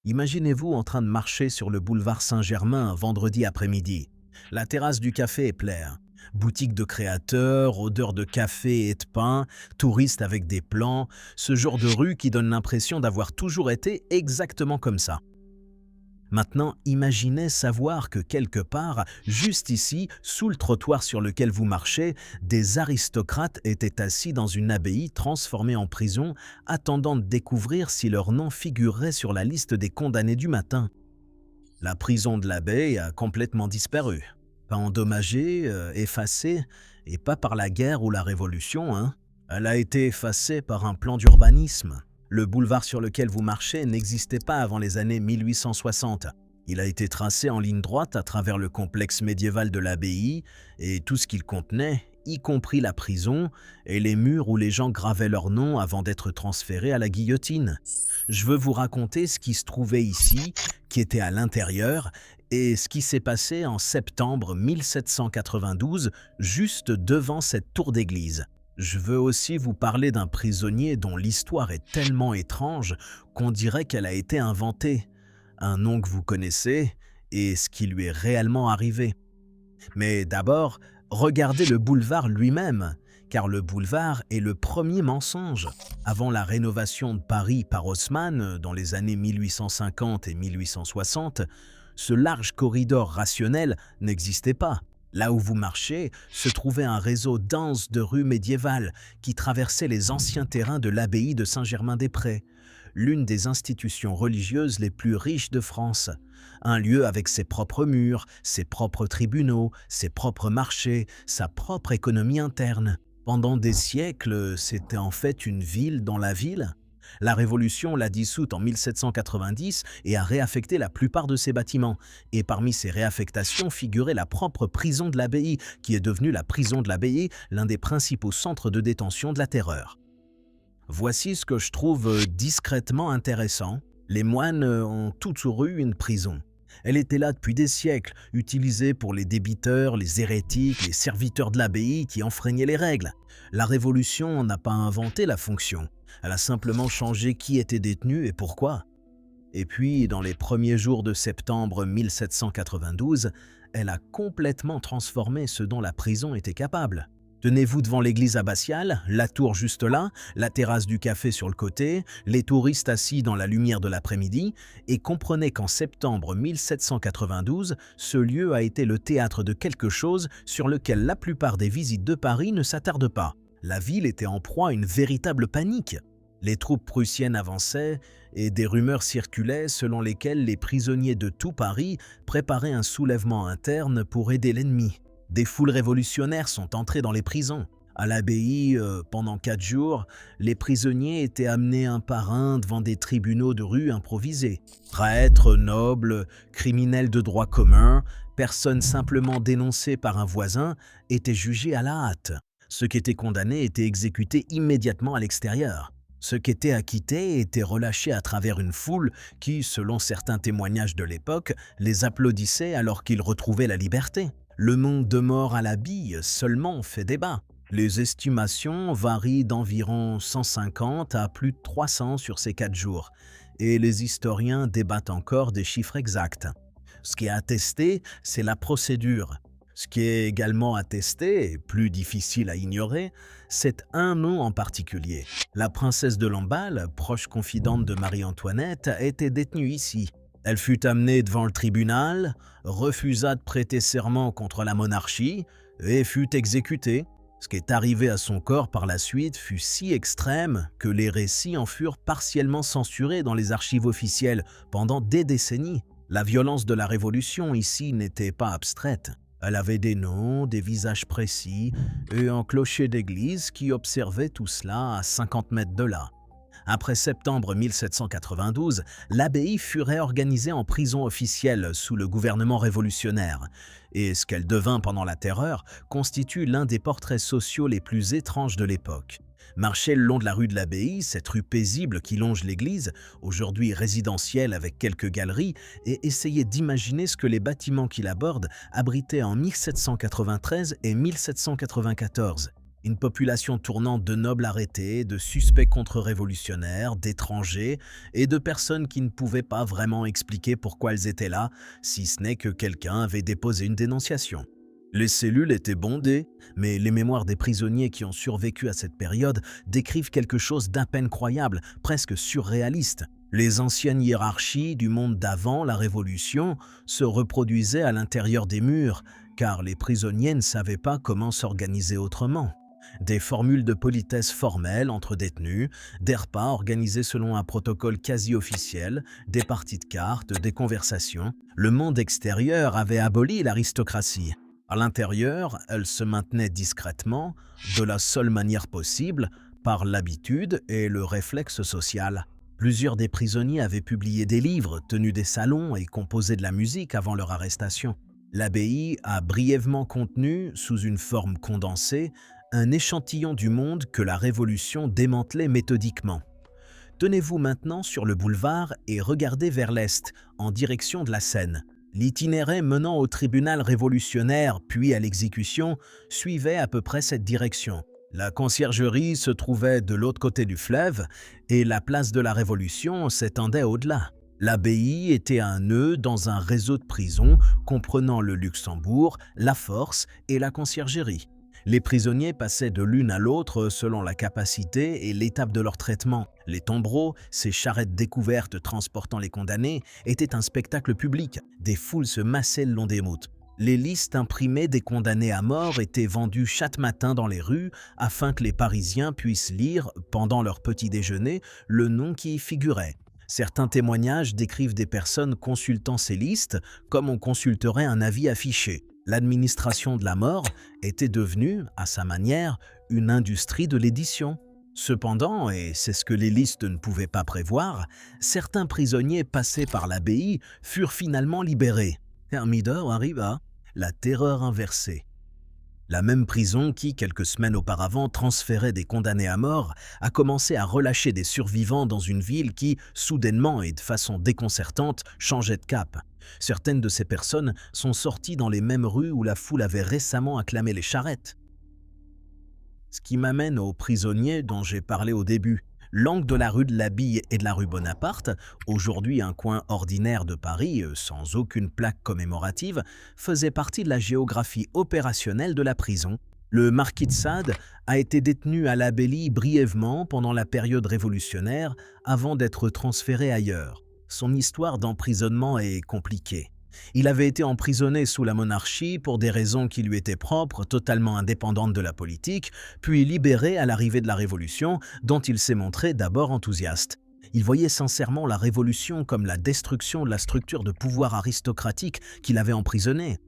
Imaginez-vous en train de marcher sur le boulevard Saint-Germain un vendredi après-midi. La terrasse du café est pleine. Boutiques de créateurs, odeurs de café et de pain, touristes avec des plans, ce genre de rue qui donne l'impression d'avoir toujours été exactement comme ça. Maintenant, imaginez savoir que quelque part, juste ici, sous le trottoir sur lequel vous marchez, des aristocrates étaient assis dans une abbaye transformée en prison, attendant de découvrir si leur nom figurerait sur la liste des condamnés du matin. La prison de l'abbaye a complètement disparu. Pas endommagée, effacée, et pas par la guerre ou la révolution, hein. Elle a été effacée par un plan d'urbanisme. Le boulevard sur lequel vous marchez n'existait pas avant les années 1860. Il a été tracé en ligne droite à travers le complexe médiéval de l'abbaye et tout ce qu'il contenait, y compris la prison et les murs où les gens gravaient leur nom avant d'être transférés à la guillotine. Je veux vous raconter ce qui se trouvait ici, qui était à l'intérieur, et ce qui s'est passé en septembre 1792, juste devant cette tour d'église. Je veux aussi vous parler d'un prisonnier dont l'histoire est tellement étrange qu'on dirait qu'elle a été inventée. Un nom que vous connaissez et ce qui lui est réellement arrivé. Mais d'abord, regardez le boulevard lui-même, car le boulevard est le premier mensonge. Avant la rénovation de Paris par Haussmann dans les années 1850 et 1860, ce large corridor rationnel n'existait pas. Là où vous marchez se trouvait un réseau dense de rues médiévales qui traversait les anciens terrains de l'abbaye de Saint-Germain-des-Prés, l'une des institutions religieuses les plus riches de France. Un lieu avec ses propres murs, ses propres tribunaux, ses propres marchés, sa propre économie interne. Pendant des siècles, c'était en fait une ville dans la ville. La Révolution l'a dissoute en 1790 et a réaffecté la plupart de ses bâtiments. Et parmi ces réaffectations figurait la propre prison de l'abbaye, qui est devenue la prison de l'abbaye, l'un des principaux centres de détention de la terreur. Voici ce que je trouve discrètement intéressant. Les moines ont toujours eu une prison. Elle était là depuis des siècles, utilisée pour les débiteurs, les hérétiques, les serviteurs de l'abbaye qui enfreignaient les règles. La Révolution n'a pas inventé la fonction. Elle a simplement changé qui était détenu et pourquoi. Et puis, dans les premiers jours de septembre 1792, elle a complètement transformé ce dont la prison était capable. Tenez-vous devant l'église abbatiale, la tour juste là, la terrasse du café sur le côté, les touristes assis dans la lumière de l'après-midi, et comprenez qu'en septembre 1792, ce lieu a été le théâtre de quelque chose sur lequel la plupart des visites de Paris ne s'attardent pas. La ville était en proie à une véritable panique. Les troupes prussiennes avançaient et des rumeurs circulaient selon lesquelles les prisonniers de tout Paris préparaient un soulèvement interne pour aider l'ennemi. Des foules révolutionnaires sont entrées dans les prisons. À l'abbaye, pendant 4 jours, les prisonniers étaient amenés un par un devant des tribunaux de rue improvisés. Prêtres, nobles, criminels de droit commun, personnes simplement dénoncées par un voisin étaient jugés à la hâte. Ceux qui étaient condamnés étaient exécutés immédiatement à l'extérieur. Ceux qui étaient acquittés étaient relâchés à travers une foule qui, selon certains témoignages de l'époque, les applaudissait alors qu'ils retrouvaient la liberté. Le nombre de morts à la bille seulement fait débat. Les estimations varient d'environ 150 à plus de 300 sur ces 4 jours, et les historiens débattent encore des chiffres exacts. Ce qui est attesté, c'est la procédure. Ce qui est également attesté, et plus difficile à ignorer, c'est un nom en particulier. La princesse de Lamballe, proche confidente de Marie-Antoinette, a été détenue ici. Elle fut amenée devant le tribunal, refusa de prêter serment contre la monarchie et fut exécutée. Ce qui est arrivé à son corps par la suite fut si extrême que les récits en furent partiellement censurés dans les archives officielles pendant des décennies. La violence de la Révolution ici n'était pas abstraite. Elle avait des noms, des visages précis et un clocher d'église qui observait tout cela à 50 mètres de là. Après septembre 1792, l'abbaye fut réorganisée en prison officielle sous le gouvernement révolutionnaire, et ce qu'elle devint pendant la Terreur constitue l'un des portraits sociaux les plus étranges de l'époque. Marchez le long de la rue de l'Abbaye, cette rue paisible qui longe l'église, aujourd'hui résidentielle avec quelques galeries, et essayez d'imaginer ce que les bâtiments qui l'abordent abritaient en 1793 et 1794. Une population tournante de nobles arrêtés, de suspects contre-révolutionnaires, d'étrangers et de personnes qui ne pouvaient pas vraiment expliquer pourquoi elles étaient là, si ce n'est que quelqu'un avait déposé une dénonciation. Les cellules étaient bondées, mais les mémoires des prisonniers qui ont survécu à cette période décrivent quelque chose d'à peine croyable, presque surréaliste. Les anciennes hiérarchies du monde d'avant la Révolution se reproduisaient à l'intérieur des murs, car les prisonniers ne savaient pas comment s'organiser autrement. Des formules de politesse formelles entre détenus, des repas organisés selon un protocole quasi officiel, des parties de cartes, des conversations. Le monde extérieur avait aboli l'aristocratie. À l'intérieur, elle se maintenait discrètement, de la seule manière possible, par l'habitude et le réflexe social. Plusieurs des prisonniers avaient publié des livres, tenu des salons et composé de la musique avant leur arrestation. L'abbaye a brièvement contenu, sous une forme condensée, un échantillon du monde que la Révolution démantelait méthodiquement. Tenez-vous maintenant sur le boulevard et regardez vers l'est, en direction de la Seine. L'itinéraire menant au tribunal révolutionnaire puis à l'exécution suivait à peu près cette direction. La conciergerie se trouvait de l'autre côté du fleuve et la place de la Révolution s'étendait au-delà. L'abbaye était un nœud dans un réseau de prisons comprenant le Luxembourg, la Force et la conciergerie. Les prisonniers passaient de l'une à l'autre selon la capacité et l'étape de leur traitement. Les tombereaux, ces charrettes découvertes transportant les condamnés, étaient un spectacle public. Des foules se massaient le long des routes. Les listes imprimées des condamnés à mort étaient vendues chaque matin dans les rues afin que les Parisiens puissent lire, pendant leur petit déjeuner, le nom qui y figurait. Certains témoignages décrivent des personnes consultant ces listes comme on consulterait un avis affiché. L'administration de la mort était devenue, à sa manière, une industrie de l'édition. Cependant, et c'est ce que les listes ne pouvaient pas prévoir, certains prisonniers passés par l'abbaye furent finalement libérés. Thermidor arriva, la terreur inversée. La même prison qui, quelques semaines auparavant, transférait des condamnés à mort, a commencé à relâcher des survivants dans une ville qui, soudainement et de façon déconcertante, changeait de cap. Certaines de ces personnes sont sorties dans les mêmes rues où la foule avait récemment acclamé les charrettes. Ce qui m'amène aux prisonniers dont j'ai parlé au début. L'angle de la rue de la Bille et de la rue Bonaparte, aujourd'hui un coin ordinaire de Paris sans aucune plaque commémorative, faisait partie de la géographie opérationnelle de la prison. Le marquis de Sade a été détenu à l'Abbaye brièvement pendant la période révolutionnaire avant d'être transféré ailleurs. Son histoire d'emprisonnement est compliquée. Il avait été emprisonné sous la monarchie pour des raisons qui lui étaient propres, totalement indépendantes de la politique, puis libéré à l'arrivée de la Révolution, dont il s'est montré d'abord enthousiaste. Il voyait sincèrement la Révolution comme la destruction de la structure de pouvoir aristocratique qui l'avait emprisonné.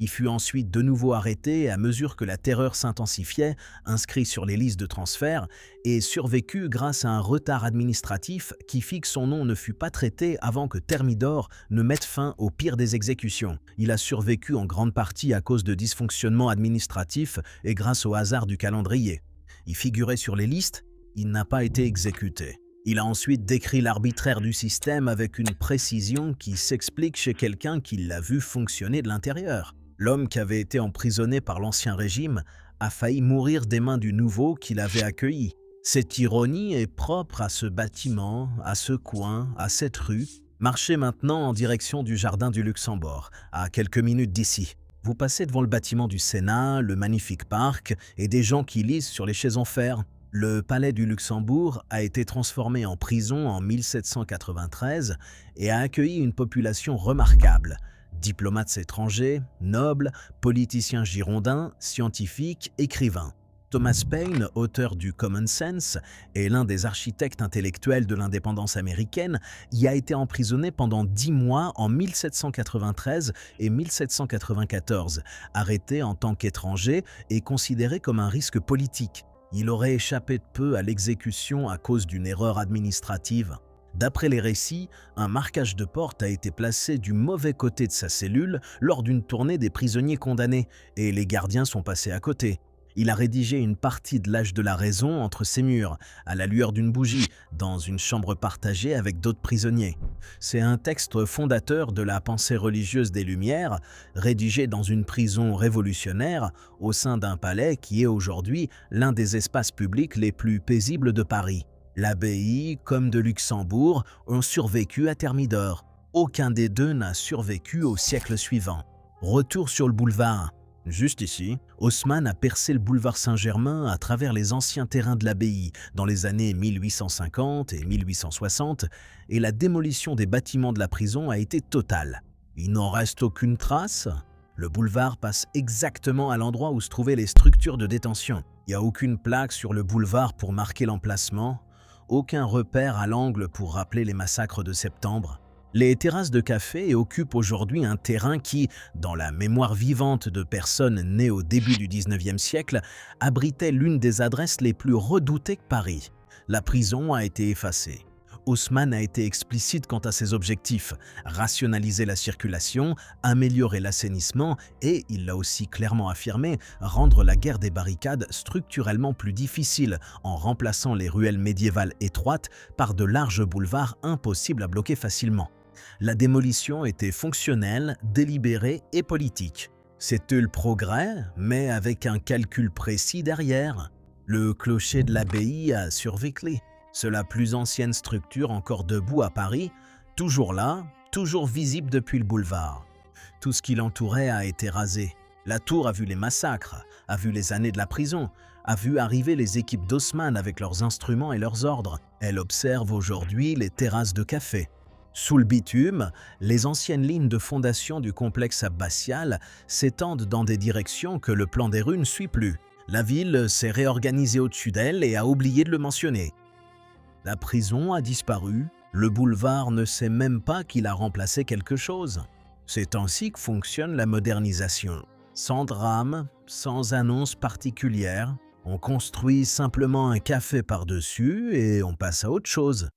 Il fut ensuite de nouveau arrêté à mesure que la terreur s'intensifiait, inscrit sur les listes de transfert, et survécut grâce à un retard administratif qui fit que son nom ne fut pas traité avant que Thermidor ne mette fin au pire des exécutions. Il a survécu en grande partie à cause de dysfonctionnements administratifs et grâce au hasard du calendrier. Il figurait sur les listes, il n'a pas été exécuté. Il a ensuite décrit l'arbitraire du système avec une précision qui s'explique chez quelqu'un qui l'a vu fonctionner de l'intérieur. L'homme qui avait été emprisonné par l'Ancien Régime a failli mourir des mains du nouveau qui l'avait accueilli. Cette ironie est propre à ce bâtiment, à ce coin, à cette rue. Marchez maintenant en direction du jardin du Luxembourg, à quelques minutes d'ici. Vous passez devant le bâtiment du Sénat, le magnifique parc et des gens qui lisent sur les chaises en fer. Le palais du Luxembourg a été transformé en prison en 1793 et a accueilli une population remarquable. Diplomates étrangers, nobles, politiciens girondins, scientifiques, écrivains. Thomas Paine, auteur du Common Sense et l'un des architectes intellectuels de l'indépendance américaine, y a été emprisonné pendant 10 mois en 1793 et 1794, arrêté en tant qu'étranger et considéré comme un risque politique. Il aurait échappé de peu à l'exécution à cause d'une erreur administrative. D'après les récits, un marquage de porte a été placé du mauvais côté de sa cellule lors d'une tournée des prisonniers condamnés, et les gardiens sont passés à côté. Il a rédigé une partie de l'Âge de la raison entre ses murs, à la lueur d'une bougie, dans une chambre partagée avec d'autres prisonniers. C'est un texte fondateur de la pensée religieuse des Lumières, rédigé dans une prison révolutionnaire au sein d'un palais qui est aujourd'hui l'un des espaces publics les plus paisibles de Paris. L'abbaye, comme de Luxembourg, ont survécu à Thermidor. Aucun des deux n'a survécu au siècle suivant. Retour sur le boulevard. Juste ici, Haussmann a percé le boulevard Saint-Germain à travers les anciens terrains de l'abbaye dans les années 1850 et 1860 et la démolition des bâtiments de la prison a été totale. Il n'en reste aucune trace. Le boulevard passe exactement à l'endroit où se trouvaient les structures de détention. Il n'y a aucune plaque sur le boulevard pour marquer l'emplacement, aucun repère à l'angle pour rappeler les massacres de septembre. Les terrasses de café occupent aujourd'hui un terrain qui, dans la mémoire vivante de personnes nées au début du 19e siècle, abritait l'une des adresses les plus redoutées de Paris. La prison a été effacée. Haussmann a été explicite quant à ses objectifs, rationaliser la circulation, améliorer l'assainissement et, il l'a aussi clairement affirmé, rendre la guerre des barricades structurellement plus difficile en remplaçant les ruelles médiévales étroites par de larges boulevards impossibles à bloquer facilement. La démolition était fonctionnelle, délibérée et politique. C'était le progrès, mais avec un calcul précis derrière. Le clocher de l'abbaye a survécu. C'est la plus ancienne structure encore debout à Paris, toujours là, toujours visible depuis le boulevard. Tout ce qui l'entourait a été rasé. La tour a vu les massacres, a vu les années de la prison, a vu arriver les équipes d'Haussmann avec leurs instruments et leurs ordres. Elle observe aujourd'hui les terrasses de café. Sous le bitume, les anciennes lignes de fondation du complexe abbatial s'étendent dans des directions que le plan des rues ne suit plus. La ville s'est réorganisée au-dessus d'elle et a oublié de le mentionner. La prison a disparu, le boulevard ne sait même pas qu'il a remplacé quelque chose. C'est ainsi que fonctionne la modernisation. Sans drame, sans annonce particulière, on construit simplement un café par-dessus et on passe à autre chose.